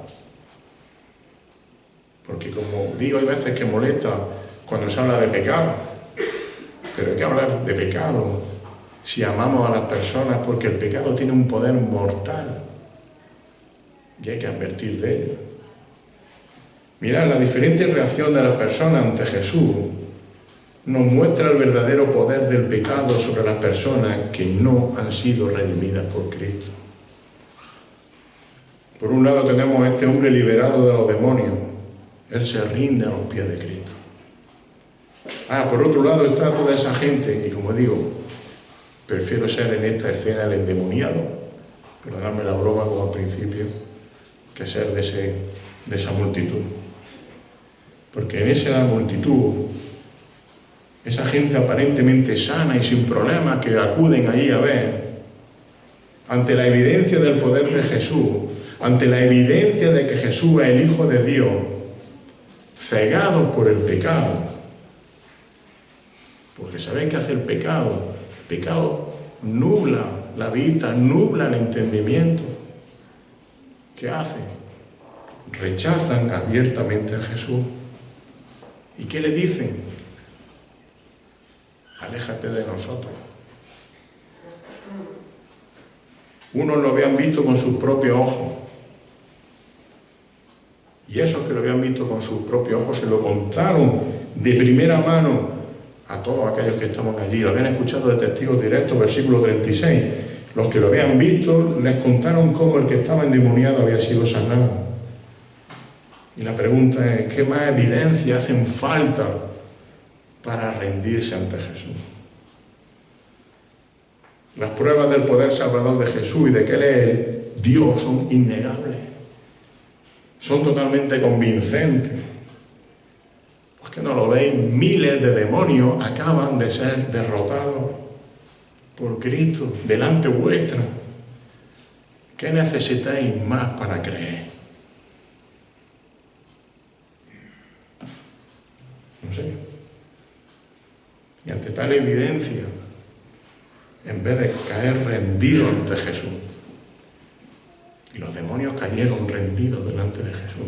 Porque, como digo, hay veces que molesta cuando se habla de pecado. Pero hay que hablar de pecado si amamos a las personas, porque el pecado tiene un poder mortal y hay que advertir de ello. Mirad, la diferente reacción de las personas ante Jesús nos muestra el verdadero poder del pecado sobre las personas que no han sido redimidas por Cristo. Por un lado tenemos a este hombre liberado de los demonios. Él se rinde a los pies de Cristo. Por otro lado está toda esa gente, y como digo, prefiero ser en esta escena el endemoniado, perdonadme la broma como al principio, que ser de esa multitud. Porque en esa multitud, esa gente aparentemente sana y sin problemas que acuden ahí a ver, ante la evidencia del poder de Jesús, ante la evidencia de que Jesús es el Hijo de Dios, cegados por el pecado. Porque ¿sabéis qué hace el pecado? El pecado nubla la vista, nubla el entendimiento. ¿Qué hace? Rechazan abiertamente a Jesús. ¿Y qué le dicen? Aléjate de nosotros. Unos lo habían visto con sus propios ojos. Y esos que lo habían visto con sus propios ojos se lo contaron de primera mano a todos aquellos que estaban allí. Lo habían escuchado de testigos directos, versículo 36. Los que lo habían visto les contaron cómo el que estaba endemoniado había sido sanado. Y la pregunta es: ¿qué más evidencia hacen falta para rendirse ante Jesús? Las pruebas del poder salvador de Jesús y de que Él es el Dios son innegables. Son totalmente convincentes. Pues que no lo veis, miles de demonios acaban de ser derrotados por Cristo delante vuestra. ¿Qué necesitáis más para creer? No sé. Y ante tal evidencia, en vez de caer rendido ante Jesús, y los demonios cayeron rendidos delante de Jesús,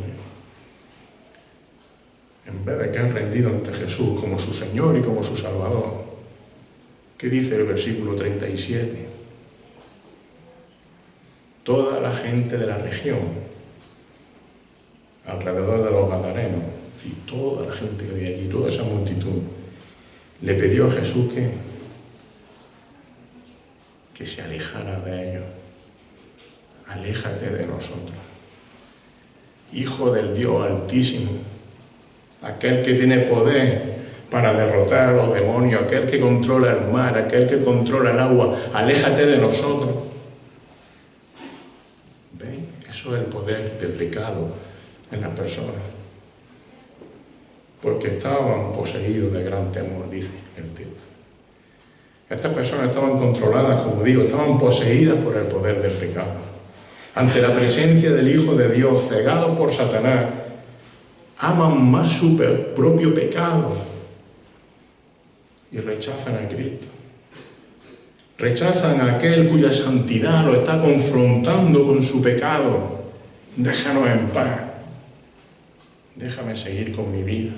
en vez de caer rendido ante Jesús como su Señor y como su Salvador, ¿qué dice el versículo 37? Toda la gente de la región, alrededor de los Gadarenos, sí, toda la gente que había allí, toda esa multitud, le pidió a Jesús que se alejara de ellos. Aléjate de nosotros. Hijo del Dios Altísimo, aquel que tiene poder para derrotar a los demonios, aquel que controla el mar, aquel que controla el agua, aléjate de nosotros. ¿Veis? Eso es el poder del pecado en las personas. Porque estaban poseídos de gran temor, dice el texto. Estas personas estaban controladas, como digo, estaban poseídas por el poder del pecado. Ante la presencia del Hijo de Dios, cegados por Satanás, aman más su propio pecado y rechazan a Cristo. Rechazan a aquel cuya santidad lo está confrontando con su pecado. Déjanos en paz. Déjame seguir con mi vida.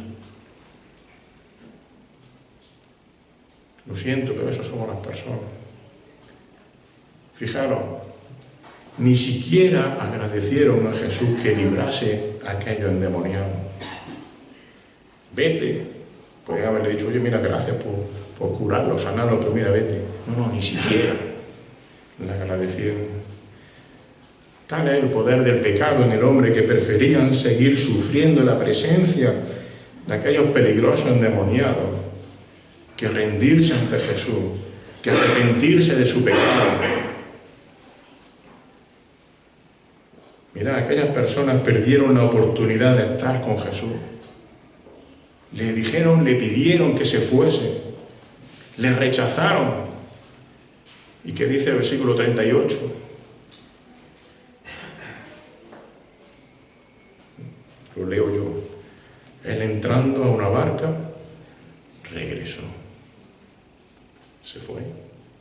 Lo siento, pero eso somos las personas. Fijaros, ni siquiera agradecieron a Jesús que librase a aquellos endemoniados. Vete. Podrían haberle dicho, oye, mira, gracias por curarlo, sanarlo, pero mira, vete. No, ni siquiera le agradecieron. Tal es el poder del pecado en el hombre que preferían seguir sufriendo la presencia de aquellos peligrosos endemoniados que rendirse ante Jesús, que arrepentirse de su pecado. Mirad, aquellas personas perdieron la oportunidad de estar con Jesús. Le dijeron, le pidieron que se fuese, le rechazaron. ¿Y qué dice el versículo 38? Lo leo yo. Él entrando a una barca, regresó. Se fue.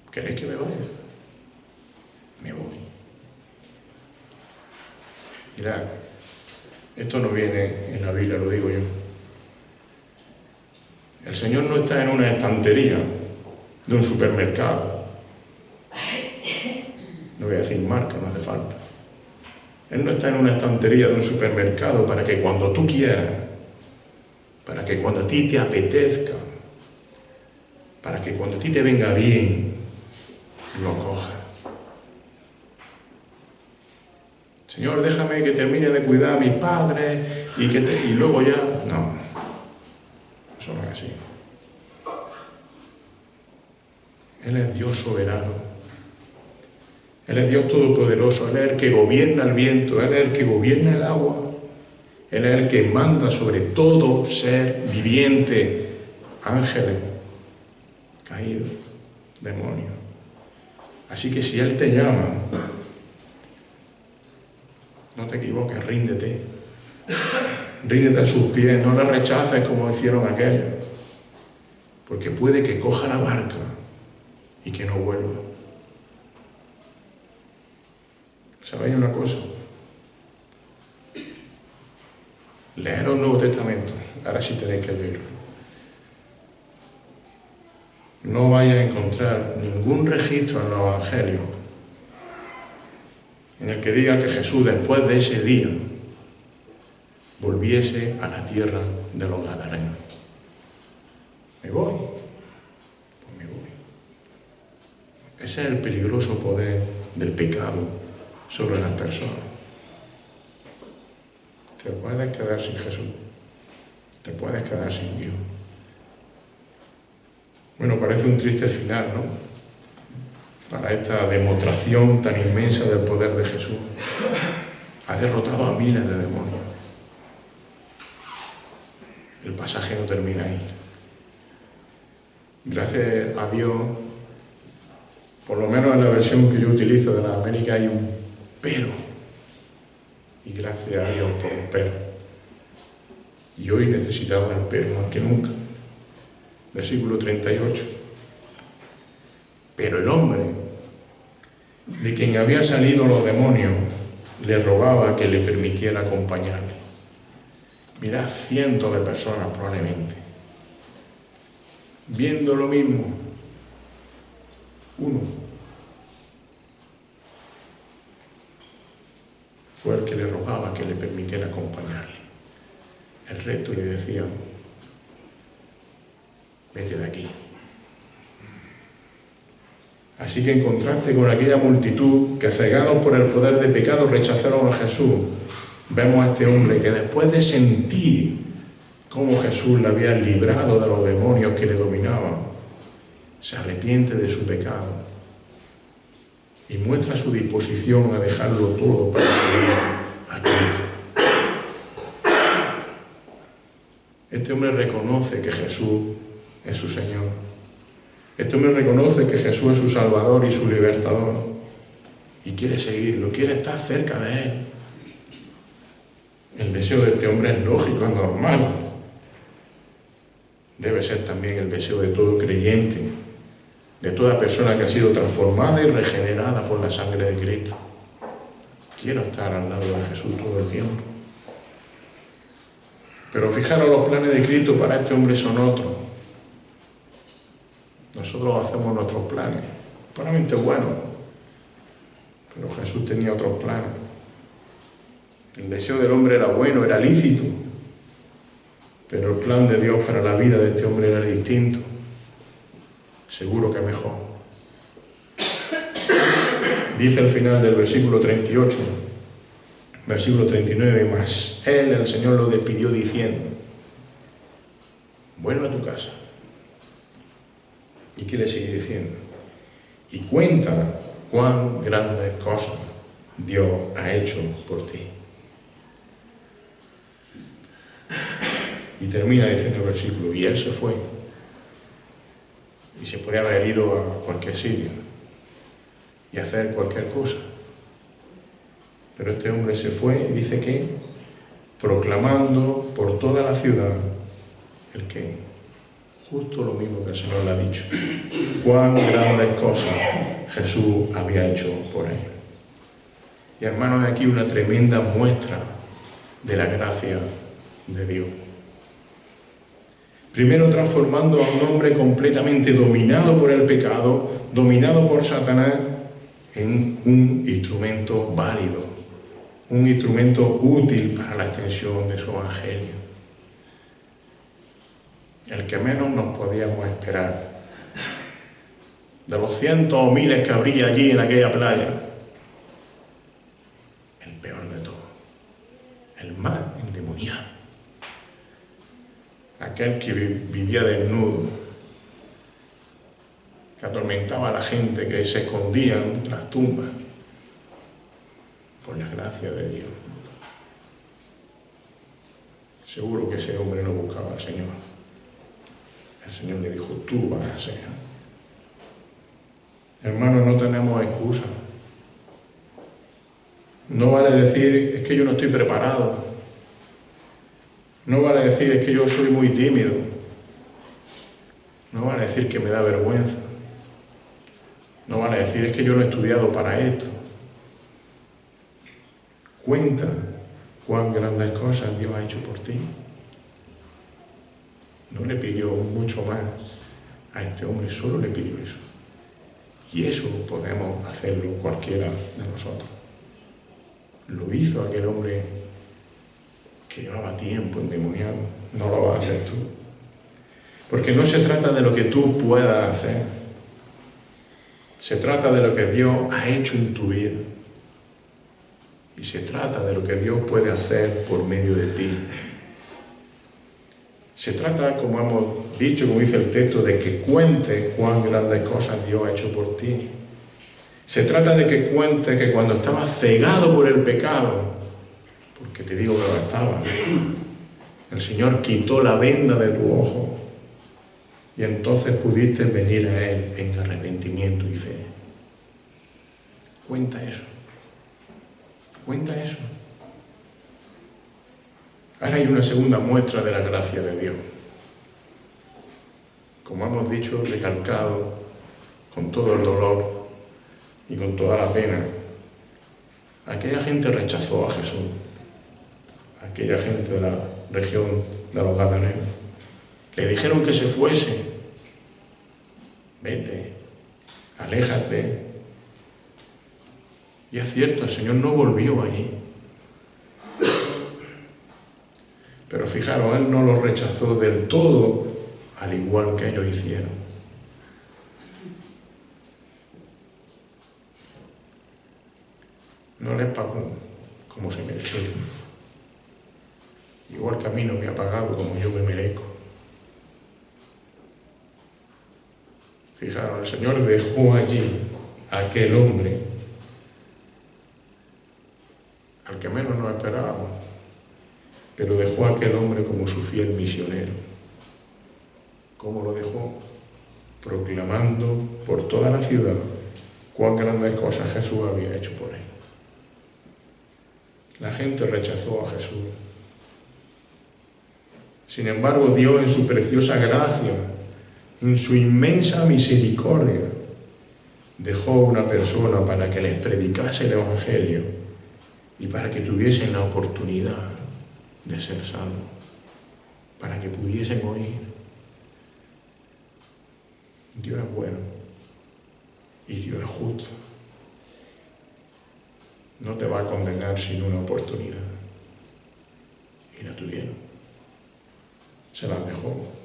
¿Queréis que me vaya? Me voy. Mirad, esto no viene en la Biblia, lo digo yo. El Señor no está en una estantería de un supermercado. No voy a decir marca, no hace falta. Él no está en una estantería de un supermercado para que cuando tú quieras, para que cuando a ti te apetezca, para que cuando a ti te venga bien, lo cojas. Señor, déjame que termine de cuidar a mis padres y luego ya... No, eso no es así. Él es Dios soberano. Él es Dios todopoderoso. Él es el que gobierna el viento. Él es el que gobierna el agua. Él es el que manda sobre todo ser viviente. Ángeles caídos, demonios. Así que si Él te llama, no te equivoques, ríndete. Ríndete a sus pies, no le rechaces como hicieron aquellos. Porque puede que coja la barca y que no vuelva. ¿Sabéis una cosa? Leeros el Nuevo Testamento, ahora sí tenéis que leerlo. No vais a encontrar ningún registro en los Evangelios en el que diga que Jesús después de ese día volviese a la tierra de los Gadarenos. ¿Me voy? Pues me voy. Ese es el peligroso poder del pecado sobre las personas. Te puedes quedar sin Jesús. Te puedes quedar sin Dios. Bueno, parece un triste final, ¿no? Para esta demostración tan inmensa del poder de Jesús. Ha derrotado a miles de demonios. El pasaje no termina ahí. Gracias a Dios, por lo menos en la versión que yo utilizo de la América hay un pero. Y gracias a Dios por un pero. Y hoy necesitamos el pero más que nunca. Versículo 38. Pero el hombre, de quien había salido los demonios, le rogaba que le permitiera acompañarle. Mirad, cientos de personas probablemente, viendo lo mismo. Uno fue el que le rogaba que le permitiera acompañarle. El resto le decía, vete de aquí. Así que en contraste con aquella multitud que, cegados por el poder de pecado, rechazaron a Jesús, vemos a este hombre que después de sentir cómo Jesús le había librado de los demonios que le dominaban, se arrepiente de su pecado y muestra su disposición a dejarlo todo para seguir a Cristo. Este hombre reconoce que Jesús es su Señor. Este hombre reconoce que Jesús es su Salvador y su Libertador y quiere seguirlo, quiere estar cerca de Él. El deseo de este hombre es lógico, es normal. Debe ser también el deseo de todo creyente, de toda persona que ha sido transformada y regenerada por la sangre de Cristo. Quiero estar al lado de Jesús todo el tiempo. Pero fijaros, los planes de Cristo para este hombre son otros. Nosotros hacemos nuestros planes, probablemente buenos, Pero Jesús tenía otros planes. El deseo del hombre era bueno, era lícito, pero el plan de Dios para la vida de este hombre era distinto. Seguro que mejor. Dice al final del versículo 38, versículo 39, mas él, el Señor, lo despidió diciendo, vuelve a tu casa. ¿Y qué le sigue diciendo? Y cuenta cuán grandes cosas Dios ha hecho por ti. Y termina diciendo el versículo, y él se fue. Y se podía haber ido a cualquier sitio y hacer cualquier cosa. Pero este hombre se fue y dice que proclamando por toda la ciudad el que justo lo mismo que el Señor le ha dicho, cuán grandes cosas Jesús había hecho por él. Y hermanos, aquí una tremenda muestra de la gracia de Dios. Primero transformando a un hombre completamente dominado por el pecado, dominado por Satanás, en un instrumento válido, un instrumento útil para la extensión de su evangelio. El que menos nos podíamos esperar. De los cientos o miles que habría allí en aquella playa, el peor de todos, el más endemoniado. Aquel que vivía desnudo, que atormentaba a la gente, que se escondían en las tumbas, por la gracia de Dios. Seguro que ese hombre no buscaba al Señor. El Señor le dijo, tú vas a ser. Hermanos, no tenemos excusa. No vale decir, es que yo no estoy preparado. No vale decir, es que yo soy muy tímido. No vale decir que me da vergüenza. No vale decir, es que yo no he estudiado para esto. Cuenta cuán grandes cosas Dios ha hecho por ti. No le pidió mucho más a este hombre, solo le pidió eso. Y eso podemos hacerlo cualquiera de nosotros. Lo hizo aquel hombre que llevaba tiempo endemoniado. No lo vas a hacer tú. Porque no se trata de lo que tú puedas hacer. Se trata de lo que Dios ha hecho en tu vida. Y se trata de lo que Dios puede hacer por medio de ti. Se trata, como hemos dicho, como dice el texto, de que cuentes cuán grandes cosas Dios ha hecho por ti. Se trata de que cuentes que cuando estabas cegado por el pecado, porque te digo que lo estaba, el Señor quitó la venda de tu ojo y entonces pudiste venir a Él en arrepentimiento y fe. Cuenta eso. Cuenta eso. Ahora hay una segunda muestra de la gracia de Dios. Como hemos dicho, recalcado con todo el dolor y con toda la pena. Aquella gente rechazó a Jesús. Aquella gente de la región de los Gadarenos. Le dijeron que se fuese. Vete, aléjate. Y es cierto, el Señor no volvió allí. Pero fijaros, Él no los rechazó del todo, al igual que ellos hicieron. No les pagó como se merecieron. Igual que a mí no me ha pagado como yo me merezco. Fijaros, el Señor dejó allí a aquel hombre, al que menos nos esperábamos, pero dejó a aquel hombre como su fiel misionero. ¿Cómo lo dejó? Proclamando por toda la ciudad cuán grandes cosas Jesús había hecho por él. La gente rechazó a Jesús. Sin embargo, Dios en su preciosa gracia, en su inmensa misericordia, dejó una persona para que les predicase el Evangelio y para que tuviesen la oportunidad de ser salvos, para que pudiesen oír. Dios es bueno y Dios es justo. no te va a condenar sin una oportunidad. Y la tuvieron. Se las dejó.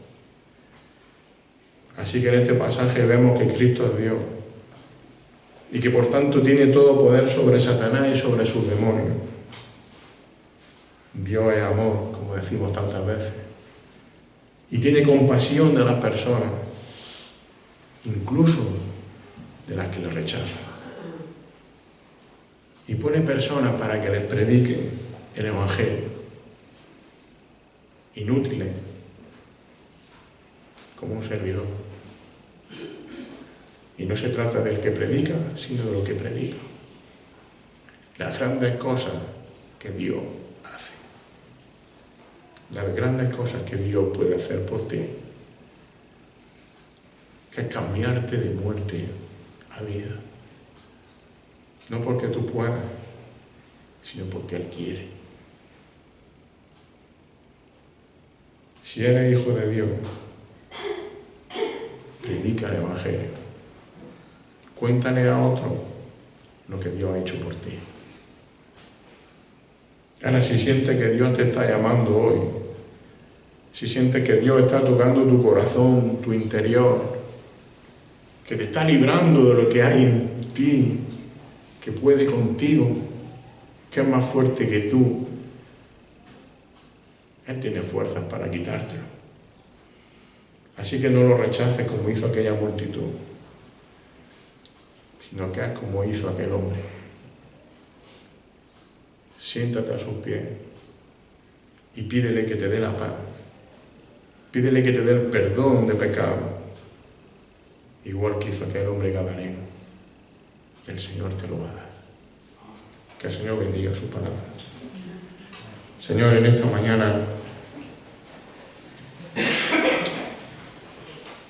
Así que en este pasaje vemos que Cristo es Dios y que por tanto tiene todo poder sobre Satanás y sobre sus demonios. Dios es amor, como decimos tantas veces, y tiene compasión de las personas, incluso de las que le rechazan. Y pone personas para que les prediquen el Evangelio, inútiles, como un servidor. Y no se trata del que predica, sino de lo que predica. Las grandes cosas que Dios hace. Las grandes cosas que Dios puede hacer por ti. Que es cambiarte de muerte a vida. No porque tú puedas, sino porque Él quiere. Si eres hijo de Dios, predica el Evangelio. Cuéntale a otro lo que Dios ha hecho por ti. Ahora, si sientes que Dios te está llamando hoy, si sientes que Dios está tocando tu corazón, tu interior, que te está librando de lo que hay en ti, que puede contigo, que es más fuerte que tú, Él tiene fuerzas para quitártelo. Así que no lo rechaces como hizo aquella multitud, sino que haz como hizo aquel hombre. Siéntate a sus pies y pídele que te dé la paz. Pídele que te dé el perdón de pecado, igual que hizo aquel hombre gadareno. El Señor te lo va a dar. Que el Señor bendiga su palabra. Señor, en esta mañana,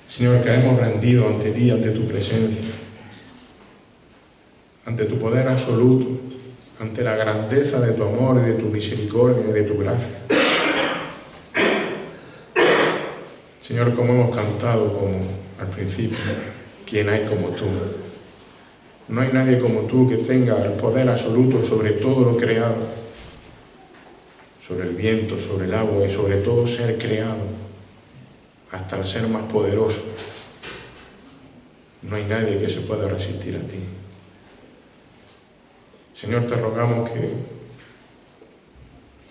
Señor, que hemos rendido ante ti, ante tu presencia, ante tu poder absoluto, ante la grandeza de tu amor y de tu misericordia y de tu gracia. Señor, como hemos cantado como al principio, ¿quién hay como tú? No hay nadie como tú que tenga el poder absoluto sobre todo lo creado, sobre el viento, sobre el agua y sobre todo ser creado, hasta el ser más poderoso. No hay nadie que se pueda resistir a ti. Señor, te rogamos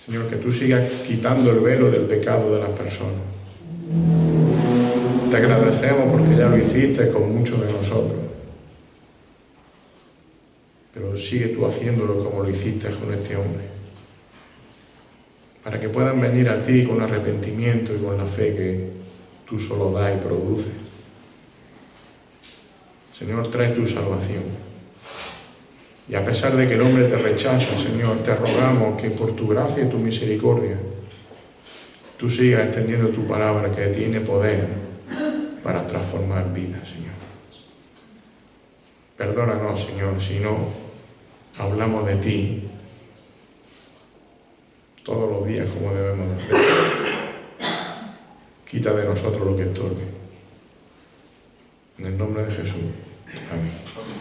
Señor, que tú sigas quitando el velo del pecado de las personas. Te agradecemos porque ya lo hiciste con muchos de nosotros. Pero sigue tú haciéndolo como lo hiciste con este hombre. Para que puedan venir a ti con arrepentimiento y con la fe que tú solo das y produces. Señor, trae tu salvación. Y a pesar de que el hombre te rechaza, Señor, te rogamos que por tu gracia y tu misericordia tú sigas extendiendo tu palabra que tiene poder para transformar vidas, Señor. Perdónanos, Señor, si no hablamos de ti todos los días como debemos hacer. Quita de nosotros lo que estorbe. En el nombre de Jesús. Amén.